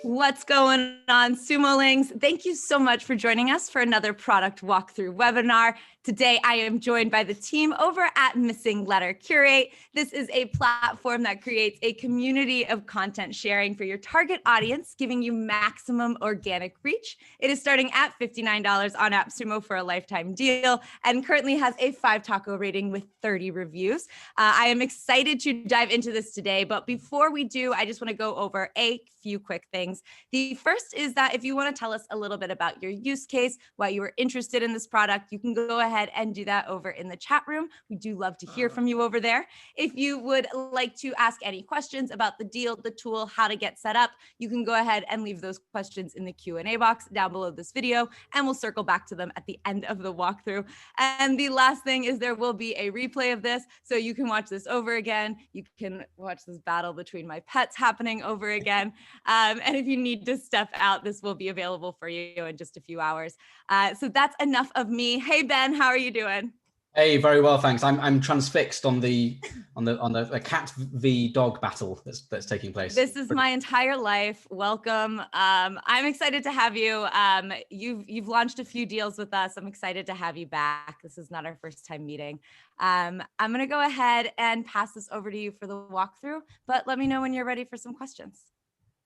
What's going on, Sumolings? Thank you so much for joining us for another product walkthrough webinar. Today, I am joined by the team over at Missinglettr Curate. This is a platform that creates a community of content sharing for your target audience, giving you maximum organic reach. It is starting at $59 on AppSumo for a lifetime deal and currently has a 5-taco rating with 30 reviews. I am excited to dive into this today, but before we do, I just want to go over a few quick things. The first is that if you want to tell us a little bit about your use case, why you were interested in this product, you can go ahead and do that over in the chat room. We do love to hear from you over there. If you would like to ask any questions about the deal, the tool, how to get set up, you can go ahead and leave those questions in the Q&A box down below this video, and we'll circle back to them at the end of the walkthrough. And the last thing is there will be a replay of this, so you can watch this over again. You can watch this battle between my pets happening over again. And if you need to step out, this will be available for you in just a few hours. So that's enough of me. Hey, Ben, how are you doing? Hey, very well, thanks. I'm transfixed on the cat v dog battle that's taking place. This is my entire life. Welcome. I'm excited to have you. You've launched a few deals with us. I'm excited to have you back. This is not our first time meeting. I'm going to go ahead and pass this over to you for the walkthrough, but let me know when you're ready for some questions.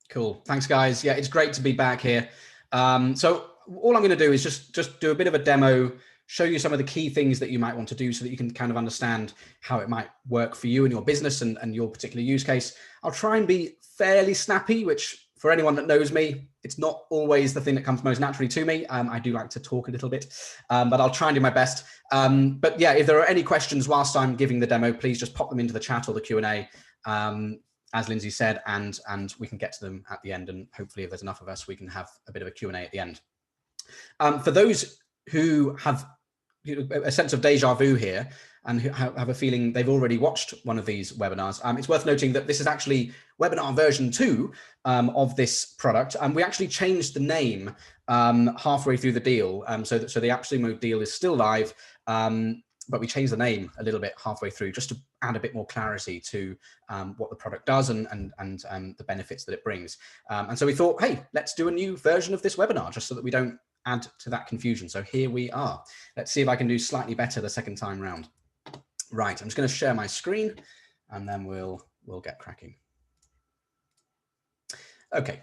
Cool. Thanks, guys. Yeah, it's great to be back here. So all I'm going to do is just do a bit of a demo, show you some of the key things that you might want to do so that you can kind of understand how it might work for you and your business and your particular use case. I'll try and be fairly snappy, which for anyone that knows me, it's not always the thing that comes most naturally to me. I do like to talk a little bit, but I'll try and do my best. But yeah, if there are any questions whilst I'm giving the demo, please just pop them into the chat or the Q&A. As Lindsay said, and we can get to them at the end. And hopefully if there's enough of us, we can have a bit of a Q&A at the end. For those who have a sense of deja vu here and who have a feeling they've already watched one of these webinars, it's worth noting that this is actually webinar version 2 of this product. And we actually changed the name halfway through the deal. So the AppSumo deal is still live. But we changed the name a little bit halfway through just to add a bit more clarity to what the product does and the benefits that it brings. And so we thought, hey, let's do a new version of this webinar just so that we don't add to that confusion. So here we are. Let's see if I can do slightly better the second time round. Right, I'm just going to share my screen and then we'll get cracking. Okay,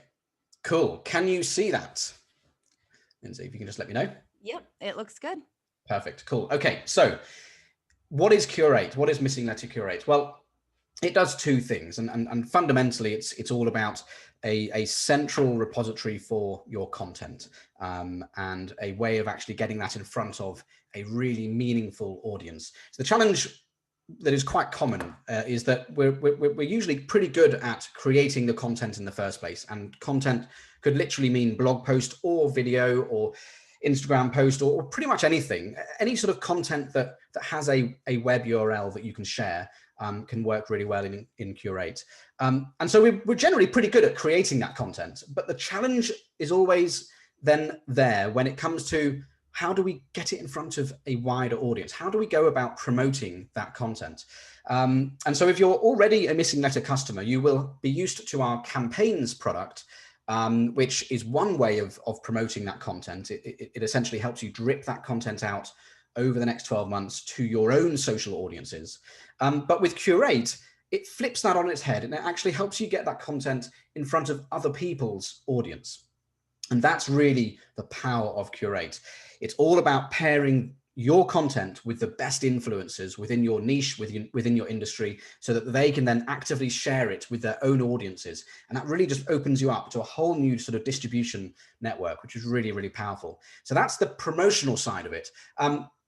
cool. Can you see that? Lindsay, if you can just let me know. Yep, it looks good. Perfect. Cool. Okay. So what is Curate? What is Missinglettr Curate? Well, it does two things. And fundamentally, it's all about a central repository for your content and a way of actually getting that in front of a really meaningful audience. So the challenge that is quite common is that we're usually pretty good at creating the content in the first place. And content could literally mean blog post or video or Instagram post or pretty much anything, any sort of content that has a web URL that you can share can work really well in Curate. And so we're generally pretty good at creating that content, but the challenge is always then there when it comes to how do we get it in front of a wider audience? How do we go about promoting that content? And so if you're already a Missinglettr customer, you will be used to our campaigns product, which is one way of promoting that content. It essentially helps you drip that content out over the next 12 months to your own social audiences. But with Curate, it flips that on its head and it actually helps you get that content in front of other people's audience. And that's really the power of Curate. It's all about pairing your content with the best influencers within your niche, within your industry, so that they can then actively share it with their own audiences. And that really just opens you up to a whole new sort of distribution network, which is really, really powerful. So that's the promotional side of it.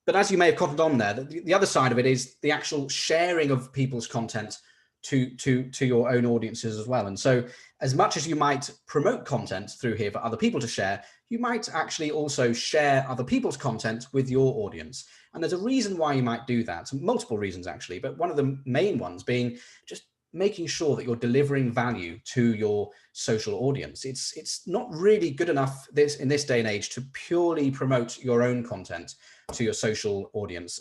But as you may have cottoned on there, the other side of it is the actual sharing of people's content to your own audiences as well. And so as much as you might promote content through here for other people to share, you might actually also share other people's content with your audience. And there's a reason why you might do that, multiple reasons actually, but one of the main ones being just making sure that you're delivering value to your social audience. It's not really good enough in this day and age to purely promote your own content to your social audience.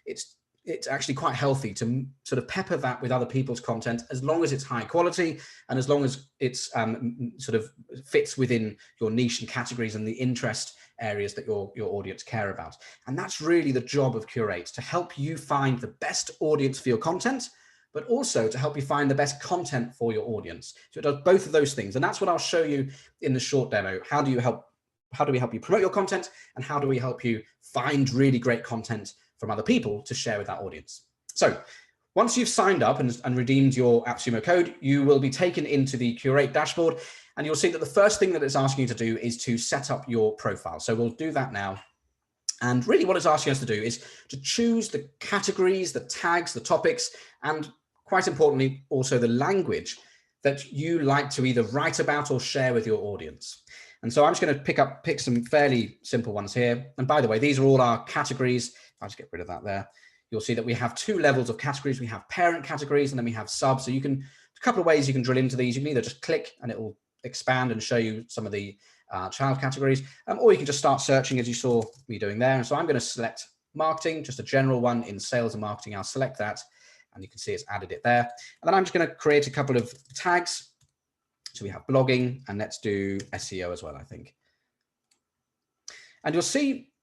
It's it's actually quite healthy to sort of pepper that with other people's content, as long as it's high quality and as long as it's sort of fits within your niche and categories and the interest areas that your audience care about. And that's really the job of Curate, to help you find the best audience for your content, but also to help you find the best content for your audience. So it does both of those things. And that's what I'll show you in the short demo. How do we help you promote your content, and how do we help you find really great content from other people to share with that audience? So once you've signed up and redeemed your AppSumo code, you will be taken into the Curate dashboard, and you'll see that the first thing that it's asking you to do is to set up your profile. So we'll do that now. And really what it's asking us to do is to choose the categories, the tags, the topics, and quite importantly, also the language that you like to either write about or share with your audience. And so I'm just going to pick some fairly simple ones here. And by the way, these are all our categories. If I just get rid of that there, you'll see that we have two levels of categories. We have parent categories and then we have subs. So you can, a couple of ways you can drill into these. You can either just click and it will expand and show you some of the child categories, or you can just start searching as you saw me doing there. And so I'm going to select marketing, just a general one in sales and marketing. I'll select that and you can see it's added it there. And then I'm just going to create a couple of tags. So we have blogging, and let's do SEO as well, I think. And you'll see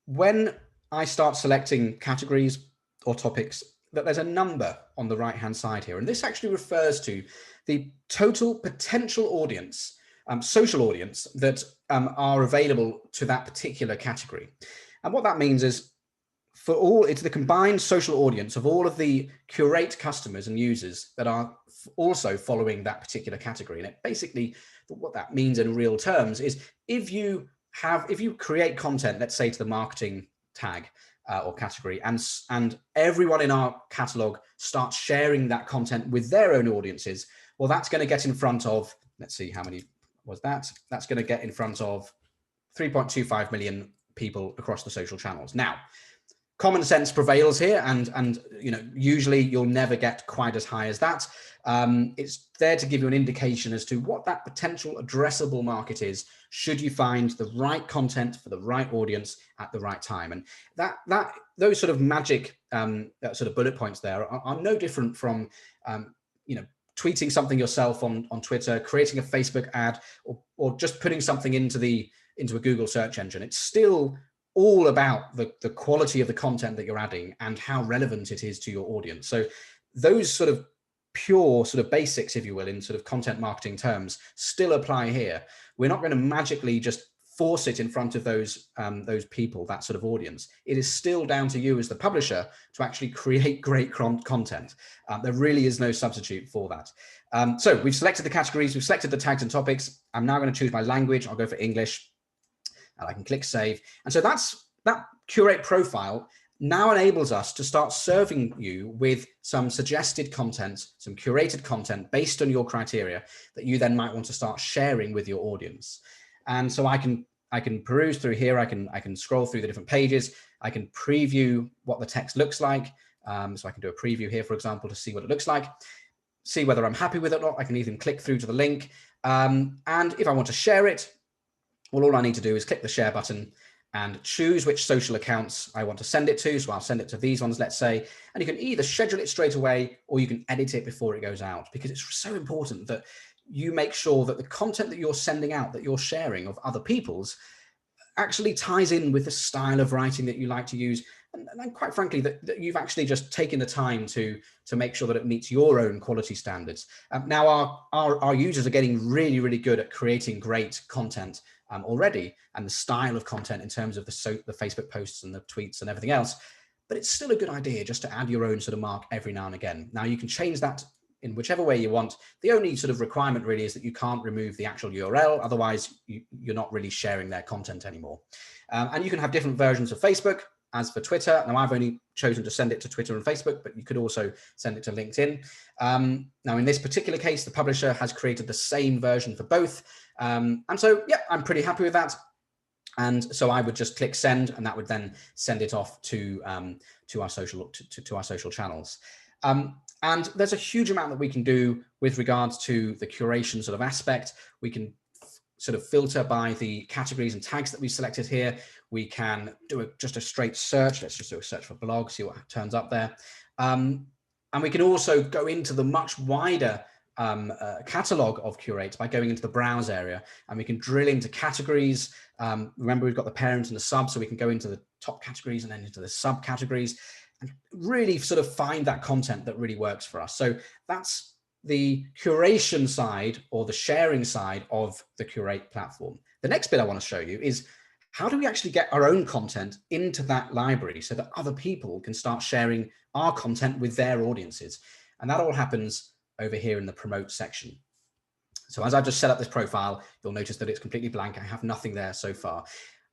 when I start selecting categories or topics that there's a number on the right-hand side here. And this actually refers to the total potential audience, social audience that are available to that particular category. And what that means is it's the combined social audience of all of the Curate customers and users that are also following that particular category. And it basically, what that means in real terms is if you create content, let's say to the marketing tag or category, and everyone in our catalog starts sharing that content with their own audiences, well, that's going to get in front of, let's see, how many was that? That's going to get in front of 3.25 million people across the social channels. Now, common sense prevails here, and you know, usually you'll never get quite as high as that. It's there to give you an indication as to what that potential addressable market is, should you find the right content for the right audience at the right time. And those sort of magic sort of bullet points there are no different from you know, tweeting something yourself on Twitter, creating a Facebook ad, or just putting something into a Google search engine. It's still all about the quality of the content that you're adding and how relevant it is to your audience. So those sort of pure sort of basics, if you will, in sort of content marketing terms still apply here. We're not going to magically just force it in front of those people, that sort of audience. It is still down to you as the publisher to actually create great content. There really is no substitute for that. So we've selected the categories, we've selected the tags and topics. I'm now going to choose my language. I'll go for English. And I can click save. And so that Curate profile now enables us to start serving you with some suggested content, some curated content based on your criteria that you then might want to start sharing with your audience. And so I can peruse through here. I can scroll through the different pages. I can preview what the text looks like. So I can do a preview here, for example, to see what it looks like, see whether I'm happy with it or not. I can even click through to the link. And if I want to share it, well, all I need to do is click the share button and choose which social accounts I want to send it to. So I'll send it to these ones, let's say, and you can either schedule it straight away or you can edit it before it goes out, because it's so important that you make sure that the content that you're sending out, that you're sharing of other people's, actually ties in with the style of writing that you like to use. And quite frankly, that you've actually just taken the time to make sure that it meets your own quality standards. Now, our users are getting really, really good at creating great content already, and the style of content in terms of the Facebook posts and the tweets and everything else. But it's still a good idea just to add your own sort of mark every now and again. Now, you can change that in whichever way you want. The only sort of requirement really is that you can't remove the actual URL. Otherwise, you're not really sharing their content anymore. And you can have different versions of Facebook. As for Twitter, now I've only chosen to send it to Twitter and Facebook, but you could also send it to LinkedIn. Now, in this particular case, the publisher has created the same version for both. And so, yeah, I'm pretty happy with that. And so I would just click send, and that would then send it off to our social channels. And there's a huge amount that we can do with regards to the curation sort of aspect. We can sort of filter by the categories and tags that we selected here. We can do just a straight search. Let's just do a search for blog, see what turns up there. And we can also go into the much wider catalog of Curate by going into the browse area, and we can drill into categories. Remember, we've got the parent and the sub, so we can go into the top categories and then into the subcategories and really sort of find that content that really works for us. So that's the curation side or the sharing side of the Curate platform. The next bit I want to show you is how do we actually get our own content into that library so that other people can start sharing our content with their audiences. And that all happens over here in the promote section. So as I've just set up this profile, you'll notice that it's completely blank. I have nothing there so far.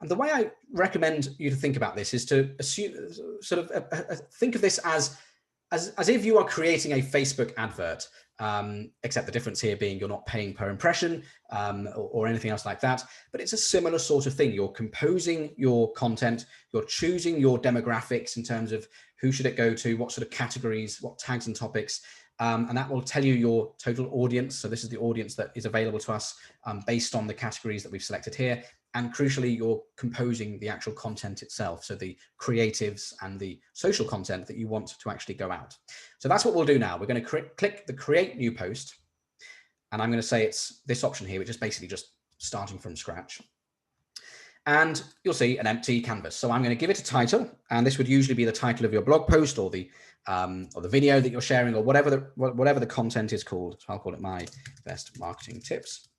And the way I recommend you to think about this is to assume, think of this as if you are creating a Facebook advert, except the difference here being you're not paying per impression or anything else like that. But it's a similar sort of thing. You're composing your content, you're choosing your demographics in terms of who should it go to, what sort of categories, what tags and topics, and that will tell you your total audience. So this is the audience that is available to us based on the categories that we've selected here. And crucially, you're composing the actual content itself. So the creatives and the social content that you want to actually go out. So that's what we'll do now. We're going to click the create new post. And I'm going to say it's this option here, which is basically just starting from scratch. And you'll see an empty canvas. So I'm going to give it a title. And this would usually be the title of your blog post or the video that you're sharing or whatever the content is called. So I'll call it my best marketing tips.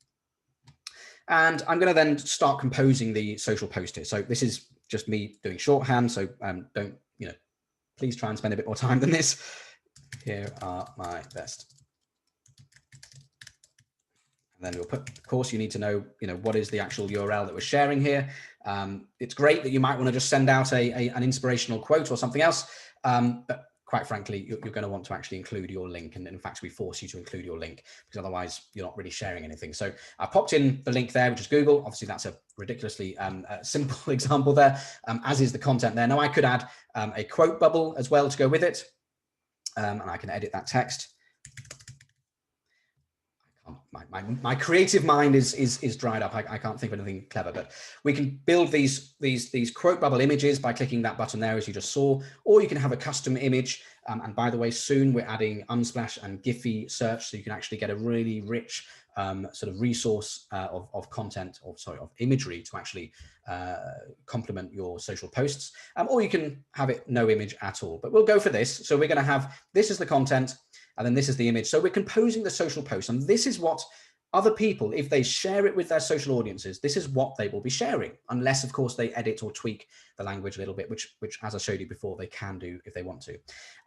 And I'm going to then start composing the social post here. So this is just me doing shorthand. So don't, please try and spend a bit more time than this. Here are my best. And then we'll put, of course, you need to know, what is the actual URL that we're sharing here. It's great that you might want to just send out an inspirational quote or something else. But quite frankly, you're going to want to actually include your link. And in fact, we force you to include your link because otherwise you're not really sharing anything. So I popped in the link there, which is Google. Obviously, that's a ridiculously simple example there, as is the content there. Now I could add a quote bubble as well to go with it. And I can edit that text. My creative mind is dried up. I can't think of anything clever, but we can build these quote bubble images by clicking that button there, as you just saw, or you can have a custom image. And by the way, soon we're adding Unsplash and Giphy search, so you can actually get a really rich sort of resource of content, or sorry, of imagery to actually complement your social posts. Or you can have it no image at all, but we'll go for this. So we're going to have, this is the content, and then this is the image. So we're composing the social post, and this is what other people, if they share it with their social audiences, this is what they will be sharing, unless of course they edit or tweak the language a little bit, which as I showed you before, they can do if they want to.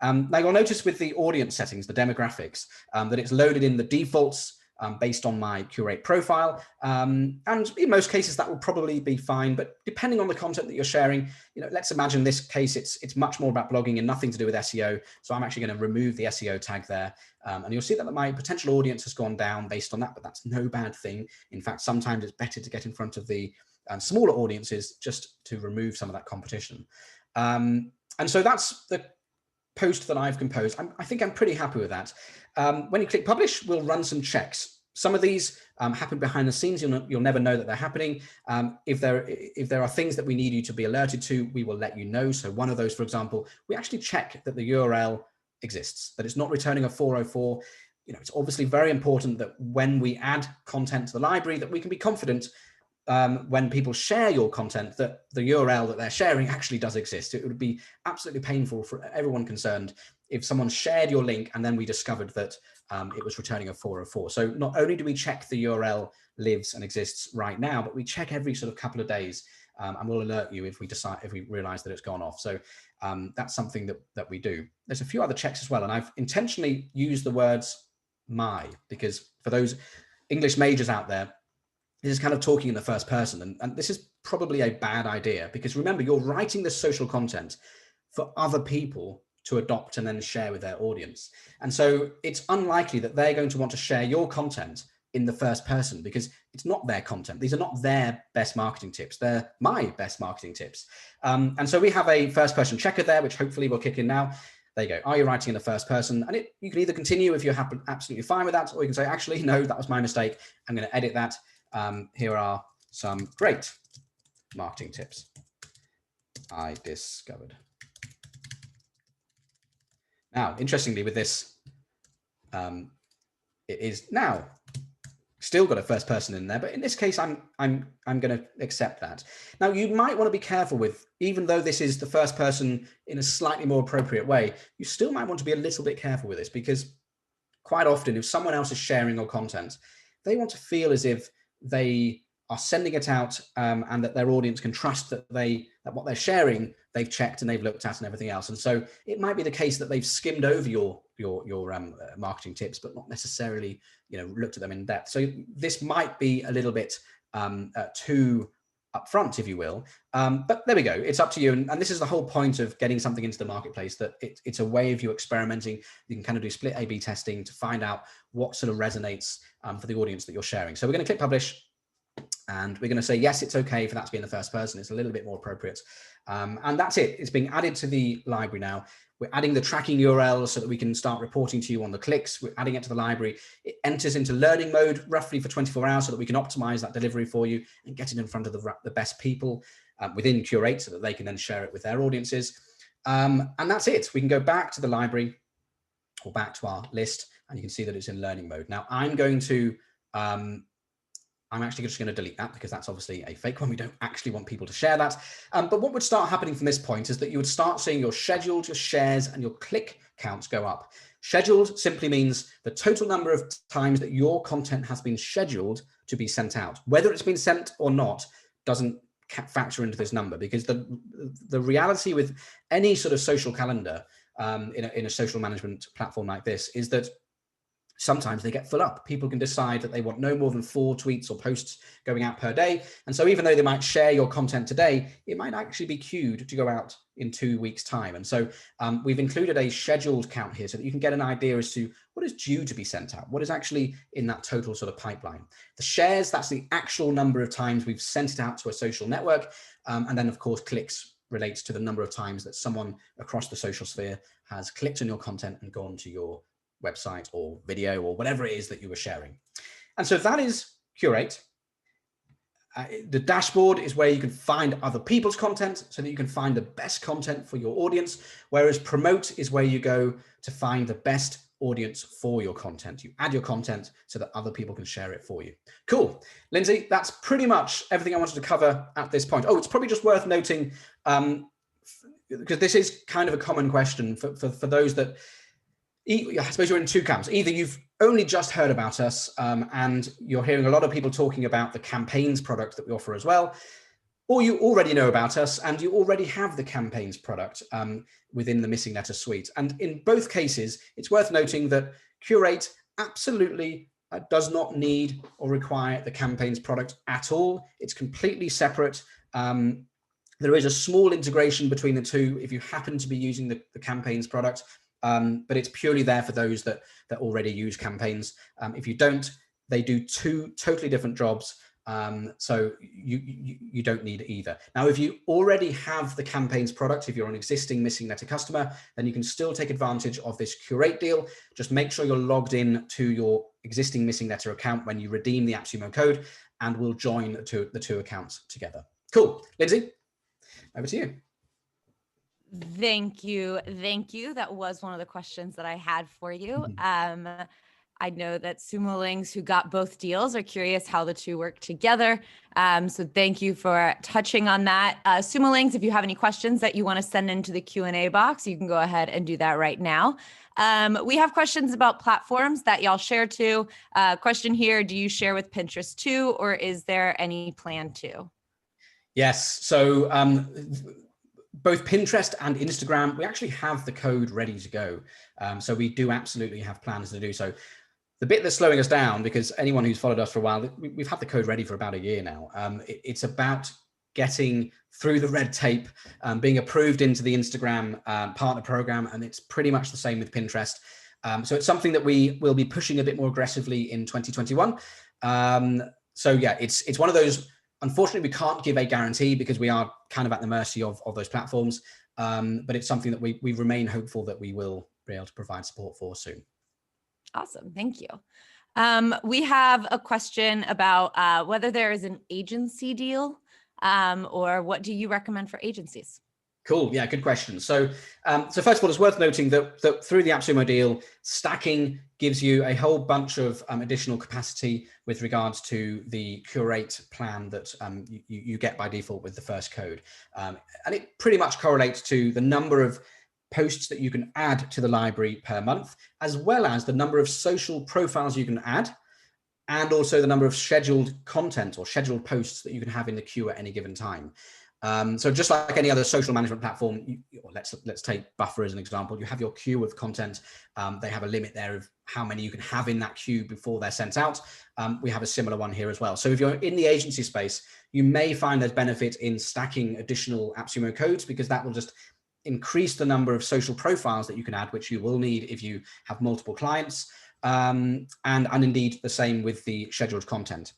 Now you'll notice with the audience settings, the demographics, that it's loaded in the defaults based on my Curate profile. And in most cases that will probably be fine, but depending on the content that you're sharing, let's imagine this case, it's much more about blogging and nothing to do with SEO. So I'm actually going to remove the SEO tag there. And you'll see that my potential audience has gone down based on that, but that's no bad thing. In fact, sometimes it's better to get in front of the smaller audiences just to remove some of that competition. And so that's the post that I've composed. I think I'm pretty happy with that. When you click publish, we'll run some checks. Some of these happen behind the scenes. You'll never know that they're happening. If there are things that we need you to be alerted to, we will let you know. So one of those, for example, we actually check that the URL exists, that it's not returning a 404. It's obviously very important that when we add content to the library, that we can be confident when people share your content that the URL that they're sharing actually does exist. It would be absolutely painful for everyone concerned if someone shared your link and then we discovered that it was returning a 404. So not only do we check the URL lives and exists right now, but we check every sort of couple of days, and we'll alert you if we realize that it's gone off. So that's something that we do. There's a few other checks as well, and I've intentionally used the words "my" because for those English majors out there, this is kind of talking in the first person, and this is probably a bad idea because remember, you're writing this social content for other people to adopt and then share with their audience. And so it's unlikely that they're going to want to share your content in the first person because it's not their content. These are not their best marketing tips. They're my best marketing tips. And so we have a first person checker there, which hopefully will kick in now. There you go. Are you writing in the first person? And you can either continue if you're absolutely fine with that, or you can say, actually, no, that was my mistake. I'm going to edit that. here are some great marketing tips I discovered. Now, interestingly, with this, it is now still got a first person in there, but in this case, I'm going to accept that. Now, you might want to be careful with, even though this is the first person in a slightly more appropriate way, you still might want to be a little bit careful with this, because quite often, if someone else is sharing your content, they want to feel as if they are sending it out, and that their audience can trust that what they're sharing, they've checked and they've looked at and everything else. And so it might be the case that they've skimmed over your marketing tips, but not necessarily, looked at them in depth. So this might be a little bit too upfront, if you will. But there we go. It's up to you. And this is the whole point of getting something into the marketplace, that it's a way of you experimenting. You can kind of do split A/B testing to find out what sort of resonates for the audience that you're sharing. So we're going to click publish. And we're going to say, yes, it's okay for that to be in the first person. It's a little bit more appropriate. And that's it. It's being added to the library now. We're adding the tracking URL so that we can start reporting to you on the clicks. We're adding it to the library. It enters into learning mode roughly for 24 hours so that we can optimize that delivery for you and get it in front of the best people within Curate so that they can then share it with their audiences. And that's it. We can go back to the library or back to our list, and you can see that it's in learning mode. Now, I'm actually just going to delete that because that's obviously a fake one. We don't actually want people to share that. But what would start happening from this point is that you would start seeing your scheduled, your shares, and your click counts go up. Scheduled simply means the total number of times that your content has been scheduled to be sent out. Whether it's been sent or not doesn't factor into this number, because the reality with any sort of social calendar in a social management platform like this is that sometimes they get full up. People can decide that they want no more than 4 tweets or posts going out per day. And so even though they might share your content today, it might actually be queued to go out in 2 weeks' time. And so we've included a scheduled count here so that you can get an idea as to what is due to be sent out, what is actually in that total sort of pipeline. The shares, that's the actual number of times we've sent it out to a social network. And then, of course, clicks relates to the number of times that someone across the social sphere has clicked on your content and gone to your website or video or whatever it is that you were sharing. And so that is Curate. The dashboard is where you can find other people's content so that you can find the best content for your audience, whereas Promote is where you go to find the best audience for your content. You add your content so that other people can share it for you. Cool. Lindsay, that's pretty much everything I wanted to cover at this point. Oh, it's probably just worth noting, because this is kind of a common question for those that, I suppose you're in 2 camps. Either you've only just heard about us and you're hearing a lot of people talking about the campaigns product that we offer as well, or you already know about us and you already have the campaigns product within the Missinglettr suite. And in both cases, it's worth noting that Curate absolutely does not need or require the campaigns product at all. It's completely separate. There is a small integration between the two if you happen to be using the campaigns product. But it's purely there for those that already use campaigns. If you don't, they do 2 totally different jobs. So you don't need either. Now, if you already have the campaigns product, if you're an existing Missinglettr customer, then you can still take advantage of this Curate deal. Just make sure you're logged in to your existing Missinglettr account when you redeem the AppSumo code, and we'll join the two accounts together. Cool. Lindsay, over to you. Thank you. Thank you. That was one of the questions that I had for you. I know that Sumolings who got both deals are curious how the two work together. So thank you for touching on that. Sumolings, if you have any questions that you want to send into the Q&A box, you can go ahead and do that right now. We have questions about platforms that y'all share too. Question here, do you share with Pinterest too, or is there any plan to? Yes. So both Pinterest and Instagram, we actually have the code ready to go. So we do absolutely have plans to do so. The bit that's slowing us down, because anyone who's followed us for a while, we've had the code ready for about a year now. It's about getting through the red tape, being approved into the Instagram partner program, and it's pretty much the same with Pinterest. So it's something that we will be pushing a bit more aggressively in 2021. So yeah, it's one of those. Unfortunately, we can't give a guarantee because we are kind of at the mercy of those platforms, but it's something that we remain hopeful that we will be able to provide support for soon. Awesome. Thank you. We have a question about whether there is an agency deal, or what do you recommend for agencies? Cool. Yeah, good question. So, so first of all, it's worth noting that through the AppSumo deal, stacking gives you a whole bunch of additional capacity with regards to the Curate plan that you get by default with the first code. And it pretty much correlates to the number of posts that you can add to the library per month, as well as the number of social profiles you can add, and also the number of scheduled content or scheduled posts that you can have in the queue at any given time. So just like any other social management platform, let's take Buffer as an example. You have your queue of content. They have a limit there of how many you can have in that queue before they're sent out. We have a similar one here as well. So if you're in the agency space, you may find there's benefit in stacking additional AppSumo codes, because that will just increase the number of social profiles that you can add, which you will need if you have multiple clients. And indeed the same with the scheduled content.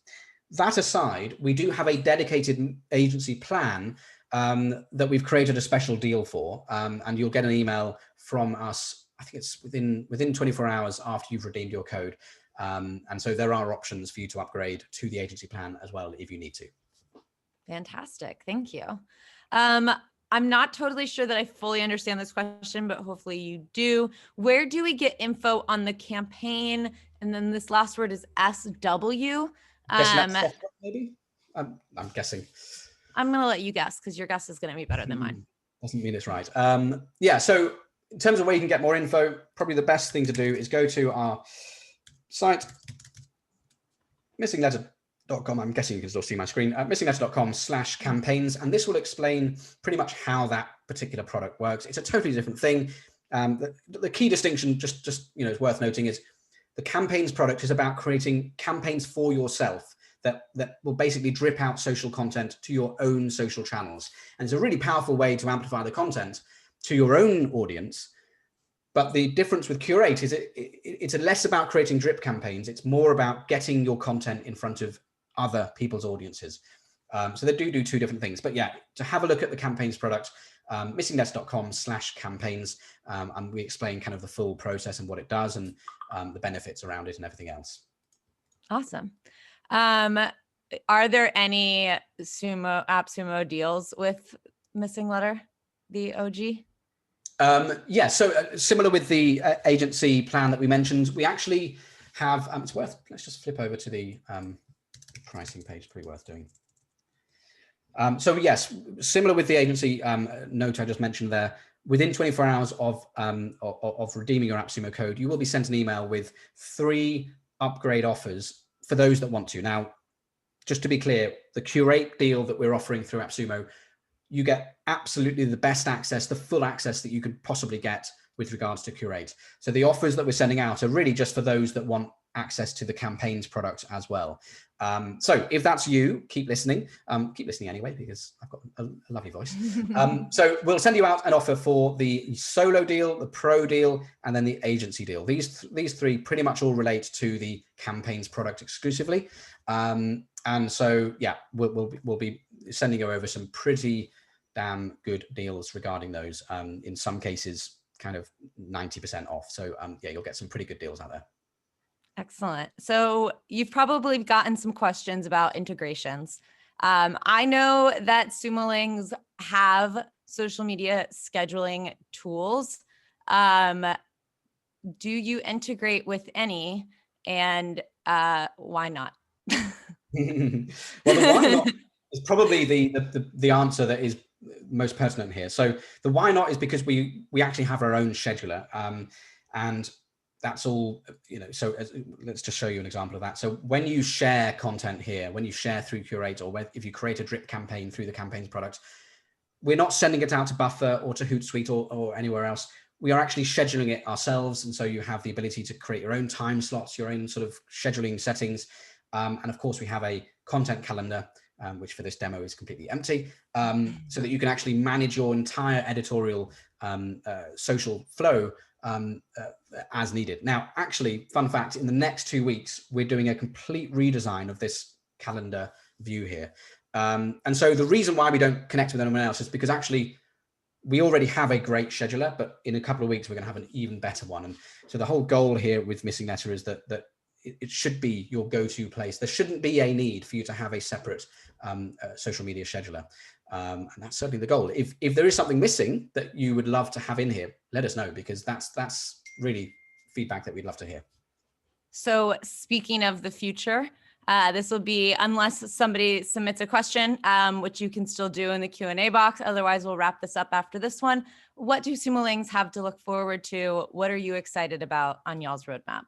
That aside, we do have a dedicated agency plan that we've created a special deal for, and you'll get an email from us. I think it's within 24 hours after you've redeemed your code. And so there are options for you to upgrade to the agency plan as well if you need to. Fantastic. Thank you. I'm not totally sure that I fully understand this question, but hopefully you do. Where do we get info on the campaign? And then this last word is SW. Maybe? I'm guessing. I'm going to let you guess, because your guess is going to be better than mine. Doesn't mean it's right. Yeah, so in terms of where you can get more info, probably the best thing to do is go to our site, missinglettr.com. I'm guessing you can still see my screen. Missinglettr.com/campaigns, and this will explain pretty much how that particular product works. It's a totally different thing. The key distinction, just is worth noting, is the campaigns product is about creating campaigns for yourself that will basically drip out social content to your own social channels. And it's a really powerful way to amplify the content to your own audience. But the difference with Curate is it's less about creating drip campaigns. It's more about getting your content in front of other people's audiences. So they do two different things. But yeah, to have a look at the campaigns product, missinglettr.com/campaigns, and we explain kind of the full process and what it does and the benefits around it and everything else. Awesome. Are there any AppSumo deals with Missinglettr, the OG? Yeah, so similar with the agency plan that we mentioned, we actually have, let's just flip over to the pricing page, pretty worth doing. So yes, similar with the agency note I just mentioned there, within 24 hours of redeeming your AppSumo code, you will be sent an email with 3 upgrade offers for those that want to. Now, just to be clear, the Curate deal that we're offering through AppSumo, you get absolutely the best access, the full access that you could possibly get with regards to Curate. So the offers that we're sending out are really just for those that want access to the campaigns product as well. So if that's you, keep listening anyway, because I've got a lovely voice. So we'll send you out an offer for the solo deal, the pro deal, and then the agency deal. These 3 pretty much all relate to the campaigns product exclusively. And so, yeah, we'll be sending you over some pretty damn good deals regarding those. In some cases, kind of 90% off. So yeah, you'll get some pretty good deals out there. Excellent. So you've probably gotten some questions about integrations. I know that Sumolings have social media scheduling tools. Do you integrate with any, and why not? Well, the why not is probably the answer that is most pertinent here. So the why not is because we actually have our own scheduler, and that's all, so let's just show you an example of that. So when you share content here, when you share through Curate, or if you create a drip campaign through the campaigns product, we're not sending it out to Buffer or to Hootsuite or anywhere else. We are actually scheduling it ourselves. And so you have the ability to create your own time slots, your own sort of scheduling settings. And of course, we have a content calendar, which for this demo is completely empty, so that you can actually manage your entire editorial social flow as needed. Now, actually, fun fact, in the next 2 weeks, we're doing a complete redesign of this calendar view here. And so the reason why we don't connect with anyone else is because actually we already have a great scheduler, but in a couple of weeks, we're going to have an even better one. And so the whole goal here with Missinglettr is that it should be your go-to place. There shouldn't be a need for you to have a separate social media scheduler. And that's certainly the goal. If there is something missing that you would love to have in here, let us know, because that's really feedback that we'd love to hear. So speaking of the future, this will be, unless somebody submits a question, which you can still do in the Q&A box. Otherwise, we'll wrap this up after this one. What do Sumolings have to look forward to? What are you excited about on y'all's roadmap?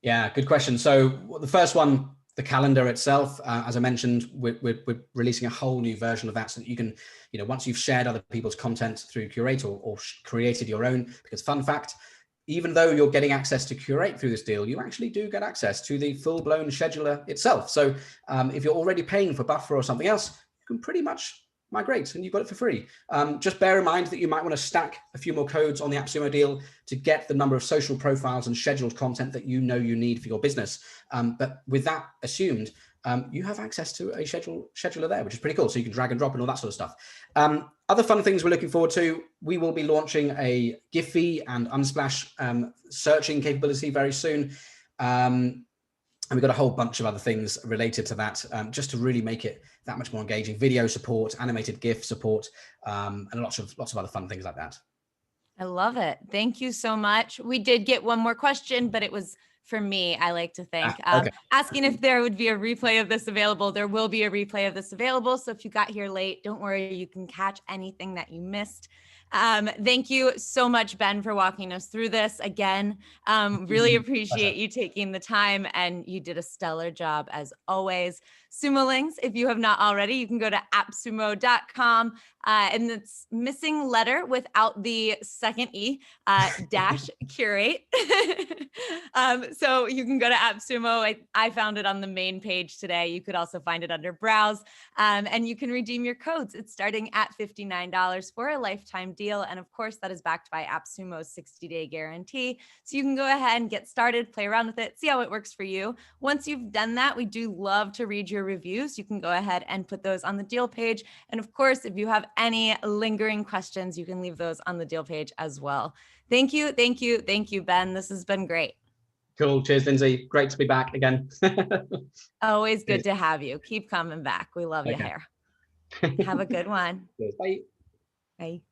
Yeah, good question. So the first one, the calendar itself, as I mentioned, we're releasing a whole new version of that, so that you can, once you've shared other people's content through Curate or created your own, because fun fact, even though you're getting access to Curate through this deal, you actually do get access to the full-blown scheduler itself. So if you're already paying for Buffer or something else, you can pretty much migrate and you've got it for free. Just bear in mind that you might want to stack a few more codes on the AppSumo deal to get the number of social profiles and scheduled content that you need for your business. But with that assumed, you have access to a scheduler there, which is pretty cool. So you can drag and drop and all that sort of stuff. Other fun things we're looking forward to, we will be launching a Giphy and Unsplash searching capability very soon. And we've got a whole bunch of other things related to that, just to really make it that much more engaging. Video support, animated GIF support, and lots of other fun things like that. I love it. Thank you so much. We did get one more question, but it was for me, I like to think, Okay. asking if there would be a replay of this available. There will be a replay of this available. So if you got here late, don't worry, you can catch anything that you missed. Thank you so much, Ben, for walking us through this again. Really appreciate you taking the time, and you did a stellar job as always. Sumolings, if you have not already, you can go to appsumo.com, and it's Missinglettr without the second E, dash curate. So you can go to AppSumo. I found it on the main page today. You could also find it under browse, and you can redeem your codes. It's starting at $59 for a lifetime deal. And of course, that is backed by AppSumo's 60-day guarantee. So you can go ahead and get started, play around with it, see how it works for you. Once you've done that, we do love to read your reviews. You can go ahead and put those on the deal page. And of course, if you have any lingering questions, you can leave those on the deal page as well. Thank you, thank you, thank you, Ben. This has been great. Cool. Cheers, Lindsay. Great to be back again. Always good to have you. Keep coming back. We love you here. Have a good one. Cheers. Bye. Bye.